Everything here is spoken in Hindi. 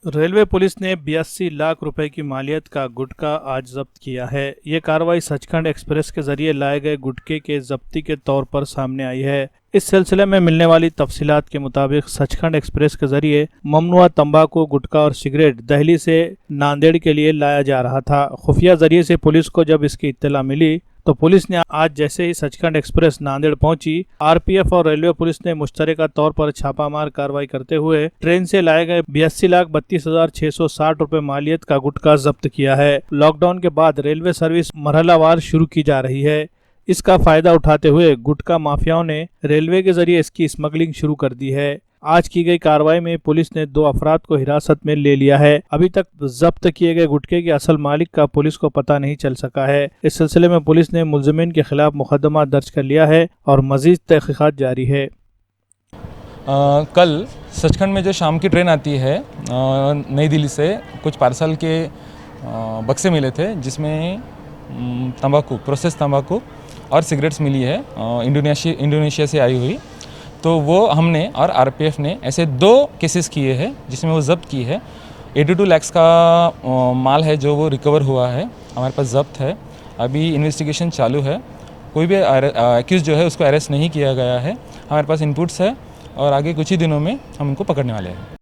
रेलवे पुलिस ने 82 लाख रुपए की मालियत का गुटखा आज जब्त किया है। ये कार्रवाई सचखंड एक्सप्रेस के जरिए लाए गए गुटखे के जब्ती के तौर पर सामने आई है। इस सिलसिले में मिलने वाली तफसीलात के मुताबिक सचखंड एक्सप्रेस के जरिए ममनुआ तंबाकू, गुटखा और सिगरेट दिल्ली से नांदेड़ के लिए लाया जा रहा था। खुफिया जरिए से पुलिस को जब इसकी इत्तला मिली तो पुलिस ने आज जैसे ही सचखंड एक्सप्रेस नांदेड़ पहुंची, आरपीएफ और रेलवे पुलिस ने मुश्तरका तौर पर छापामार कार्रवाई करते हुए ट्रेन से लाए गए 82,32,660 रुपए मालियत का गुटखा जब्त किया है। लॉकडाउन के बाद रेलवे सर्विस मरहलावार शुरू की जा रही है। इसका फायदा उठाते हुए गुटखा माफियाओं ने रेलवे के जरिए इसकी स्मगलिंग शुरू कर दी है। आज की गई कार्रवाई में पुलिस ने 2 अफराद को हिरासत में ले लिया है। अभी तक जब्त किए गए गुटखे के असल मालिक का पुलिस को पता नहीं चल सका है। इस सिलसिले में पुलिस ने मुलजिमीन के खिलाफ मुकदमा दर्ज कर लिया है और मजीद तहकीकात जारी है। कल सचखंड में जो शाम की ट्रेन आती है नई दिल्ली से, कुछ पार्सल के बक्से मिले थे जिसमें तंबाकू, प्रोसेस तंबाकू और सिगरेट्स मिली है इंडोनेशिया से आई हुई। तो वो हमने और आरपीएफ ने ऐसे 2 केसेस किए हैं जिसमें वो जब्त की है। 82 लाख का माल है जो वो रिकवर हुआ है, हमारे पास जब्त है। अभी इन्वेस्टिगेशन चालू है। कोई भी एक्यूज जो है उसको अरेस्ट नहीं किया गया है। हमारे पास इनपुट्स है और आगे कुछ ही दिनों में हम उनको पकड़ने वाले हैं।